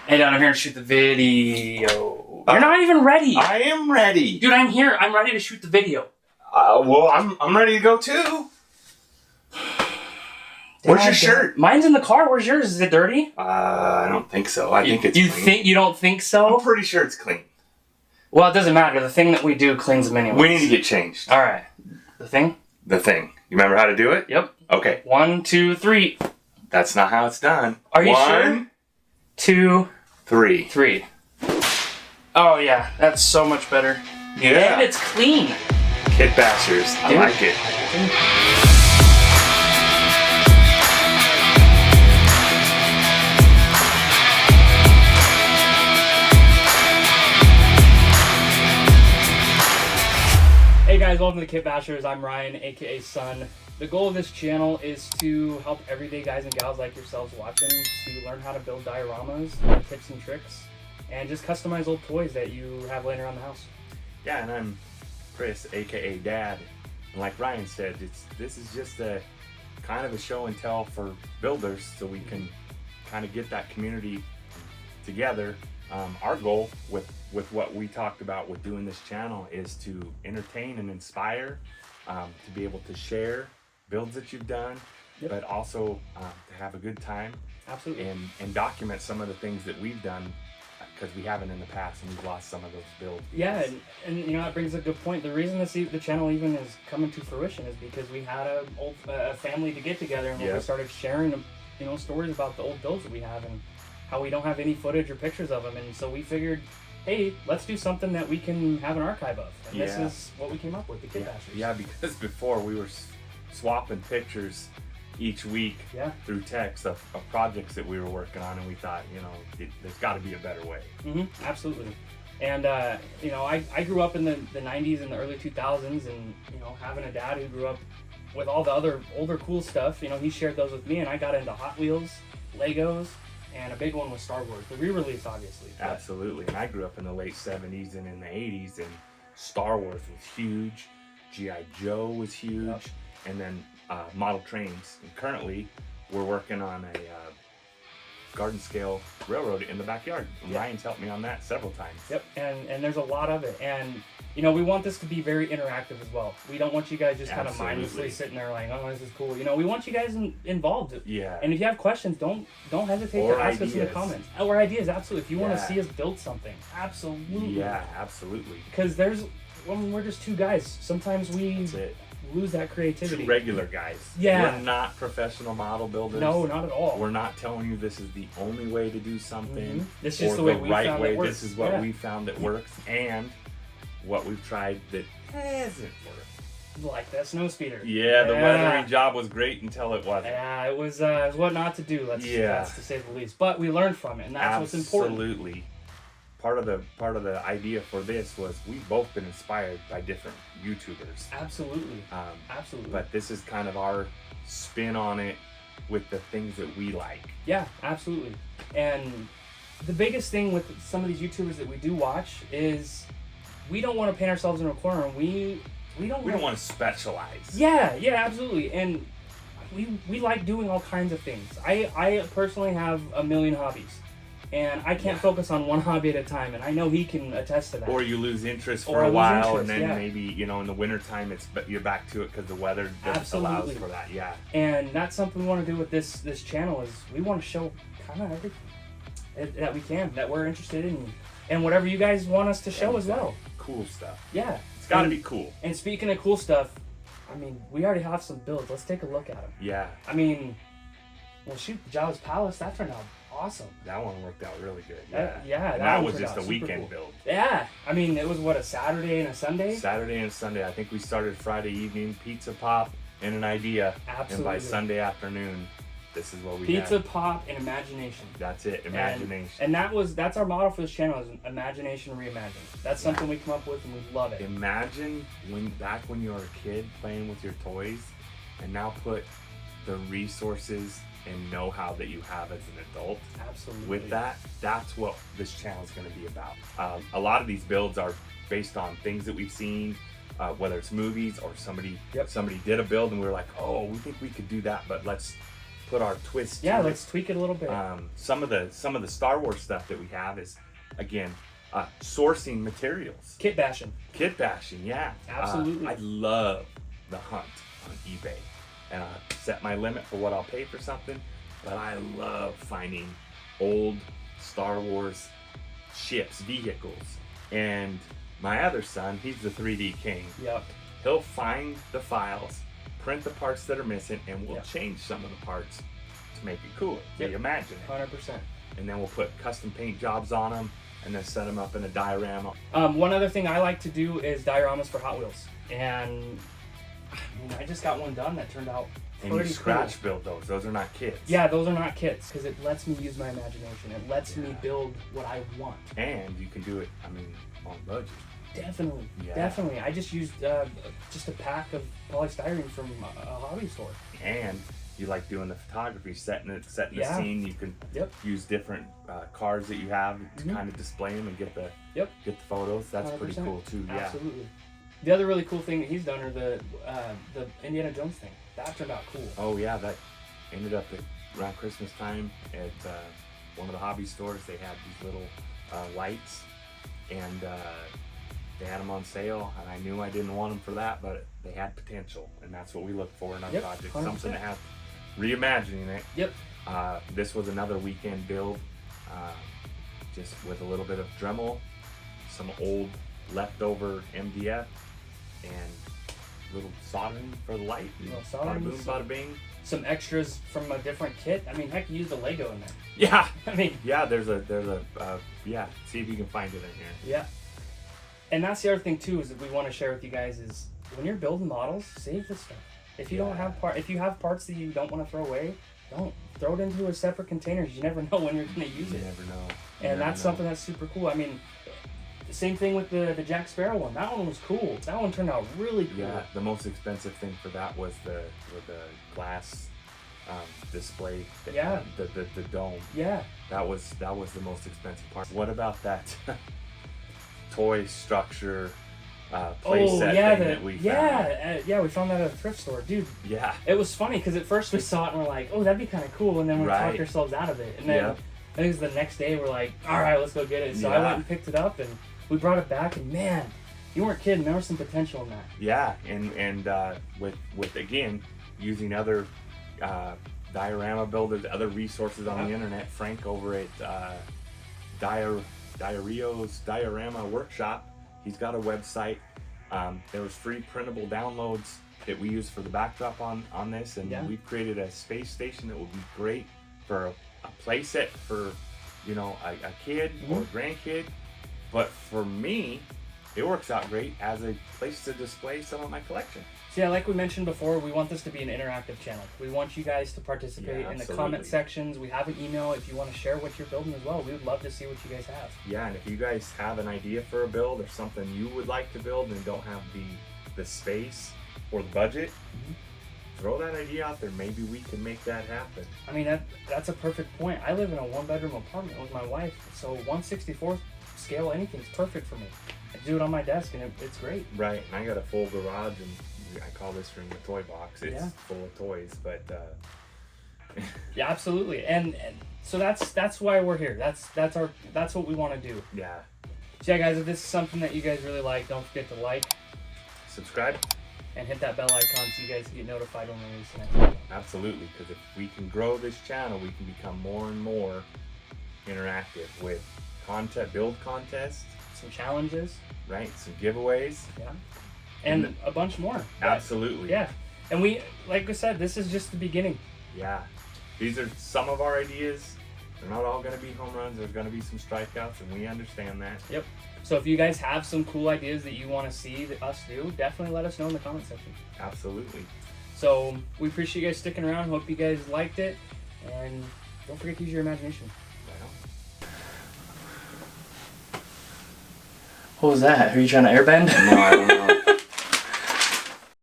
Hey, down, I'm here to shoot the video. You're not even ready. I am ready. Dude, I'm here. I'm ready to shoot the video. Well, I'm ready to go too. Where's your shirt? Mine's in the car. Where's yours? Is it dirty? I don't think so. I think it's clean. You don't think so? I'm pretty sure it's clean. Well, it doesn't matter. The thing that we do cleans them anyway. We need to get changed. All right. The thing? The thing. You remember how to do it? Yep. Okay. 1, 2, 3. That's not how it's done. Are you sure? 1, 2, 3. Oh, yeah. That's so much better. Yeah. And it's clean. KitBashers. I like it. Hey guys, welcome to the KitBashers. I'm Ryan, aka Son. The goal of this channel is to help everyday guys and gals like yourselves watching to learn how to build dioramas, learn tips and tricks, and just customize old toys that you have laying around the house. Yeah, and I'm Chris, aka Dad. And like Ryan said, this is just a kind of a show and tell for builders, so we can kind of get that community together. Our goal with what we talked about with doing this channel is to entertain and inspire, to be able to share builds that you've done, Yep. but also to have a good time. Absolutely. And document some of the things that we've done, because we haven't in the past and we've lost some of those builds. Yeah, and you know, that brings a good point. The reason the channel even is coming to fruition is because we had a family to get together, and we started sharing stories about the old builds that we have and how we don't have any footage or pictures of them, and so we figured, hey, let's do something that we can have an archive of, and this is what we came up with, the KitBashers. Yeah, because before we were swapping pictures each week through text of projects that we were working on, and we thought, there's got to be a better way. Absolutely. And I grew up in the 90s and the early 2000s, and having a dad who grew up with all the other older cool stuff, he shared those with me, and I got into Hot Wheels, Legos, and a big one was Star Wars, the re-release, obviously. Absolutely, and I grew up in the late 70s and in the 80s, and Star Wars was huge, G.I. Joe was huge, and then model trains. And currently, we're working on a garden scale railroad in the backyard. And Ryan's helped me on that several times. Yep, and there's a lot of it. And we want this to be very interactive as well. We don't want you guys just kind of mindlessly sitting there like, oh, this is cool. We want you guys involved. Yeah. And if you have questions, don't hesitate to ask us in the comments. Or ideas, absolutely. If you want to see us build something, absolutely. Yeah, absolutely. Because we're just two guys. Sometimes we lose that creativity. Two regular guys. Yeah. We're not professional model builders. No, not at all. We're not telling you this is the only way to do something. This is just the way we found it works. This is what we found that works, and what we've tried that hasn't worked. Like that snow speeder. Yeah, the weathering job was great until it wasn't. Yeah, it was what not to do. That's to say the least. But we learned from it, and that's what's important. Absolutely. Part of the idea for this was we've both been inspired by different YouTubers. Absolutely. Absolutely. But this is kind of our spin on it with the things that we like. Yeah, absolutely. And the biggest thing with some of these YouTubers that we do watch is we don't want to paint ourselves in a corner. We don't want to specialize. Yeah, absolutely. And we like doing all kinds of things. I personally have a million hobbies. And I can't focus on one hobby at a time, and I know he can attest to that. Or you lose interest for a while, and then maybe, in the wintertime, you're back to it because the weather allows for that, And that's something we want to do with this channel is we want to show kind of everything that we can, that we're interested in, and whatever you guys want us to show as well. Cool stuff. Yeah. It's got to be cool. And speaking of cool stuff, we already have some builds. Let's take a look at them. Yeah. Shoot, Jabba's Palace, that turned out awesome. That one worked out really good. That was just a weekend build. Yeah. It was a Saturday and a Sunday? Saturday and Sunday. I think we started Friday evening, pizza pop and an idea. Absolutely. And by Sunday afternoon, this is what we Pizza pop and imagination. That's it, imagination. And that's our model for this channel is imagination, reimagine. That's something we come up with and we love it. Imagine back when you were a kid playing with your toys, and now put the resources and know-how that you have as an adult. Absolutely. With that's what this channel is going to be about. A lot of these builds are based on things that we've seen, whether it's movies or somebody did a build and we were like, oh, we think we could do that, but let's put our twist. Yeah, to let's tweak it a little bit. Some of the Star Wars stuff that we have is, again, sourcing materials. Kit bashing. Kit bashing, yeah. Absolutely. I love the hunt on eBay, and I set my limit for what I'll pay for something, but I love finding old Star Wars ships, vehicles. And my other son, he's the 3D king. Yep. He'll find the files, print the parts that are missing, and we'll Yep. change some of the parts to make it cooler. Yep. Reimagine it. 100%. And then we'll put custom paint jobs on them, and then set them up in a diorama. One other thing I like to do is dioramas for Hot Wheels. And I just got one done that turned out And pretty you scratch cool. build those. Those are not kits. Yeah, those are not kits because it lets me use my imagination. It lets me build what I want. And you can do it, on budget. Definitely, Yeah. definitely. I just used just a pack of polystyrene from a hobby store. And you like doing the photography, setting the Yeah. scene. You can use different cards that you have to kind of display them and get the photos. That's pretty 100%. cool too. Yeah. Absolutely. The other really cool thing that he's done are the Indiana Jones thing. That turned out cool. Oh yeah, that ended up around Christmas time at one of the hobby stores. They had these little lights, and they had them on sale. And I knew I didn't want them for that, but they had potential, and that's what we look for in our project. 100%. Something to have reimagining it. Yep. This was another weekend build, just with a little bit of Dremel, some old leftover MDF, and little soldering for the light. Bada boom, bada bing. Some extras from a different kit. I mean, heck, you used a Lego in there. Yeah. I mean, Yeah, there's a see if you can find it in here. yeah. And that's the other thing too is that we want to share with you guys is when you're building models, save this stuff. If you don't have if you have parts that you don't want to throw away, don't throw it into a separate container. You never know when you're going to use You it. never know. And that's something that's super cool. I mean, same thing with the Jack Sparrow one. That one was cool. That one turned out really cool. Yeah, the most expensive thing for that was the glass display. Yeah. The dome. Yeah. That was the most expensive part. What about that toy structure playset thing that we found? Yeah, we found that at a thrift store, dude. Yeah. It was funny because at first we saw it and we're like, oh, that'd be kind of cool, and then we talked ourselves out of it. And then I think it was the next day we're like, all right, let's go get it. So I went and picked it up and we brought it back, and man, you weren't kidding. There was some potential in that. Yeah, and with again using other diorama builders, other resources on the internet. Frank over at Diario's Diorama Workshop, he's got a website. There was free printable downloads that we use for the backdrop on this, and we've created a space station that will be great for a play set for a kid or a grandkid. But for me, it works out great as a place to display some of my collection. So yeah, like we mentioned before, we want this to be an interactive channel. We want you guys to participate in the comment sections. We have an email if you want to share what you're building as well. We would love to see what you guys have. Yeah, and if you guys have an idea for a build or something you would like to build and don't have the space or the budget, throw that idea out there. Maybe we can make that happen. I mean, that's a perfect point. I live in a 1-bedroom apartment with my wife, so 1/64th scale anything's perfect for me. I do it on my desk and it's great. Right, and I got a full garage, and I call this room the toy box. It's full of toys, but yeah, absolutely. And so that's why we're here. That's what we want to do. Yeah. So yeah, guys, if this is something that you guys really like, don't forget to like, subscribe, and hit that bell icon so you guys can get notified when we release the next video. Absolutely, because if we can grow this channel, we can become more and more interactive with build contests, some challenges, right? Some giveaways, and a bunch more. Absolutely. Yeah, and we, like I said, this is just the beginning. Yeah, these are some of our ideas. They're not all going to be home runs. There's going to be some strikeouts, and we understand that. Yep. So if you guys have some cool ideas that you want to see us do, definitely let us know in the comment section. Absolutely. So we appreciate you guys sticking around. Hope you guys liked it, and don't forget to use your imagination. What was that? Are you trying to airbend? No, I don't know.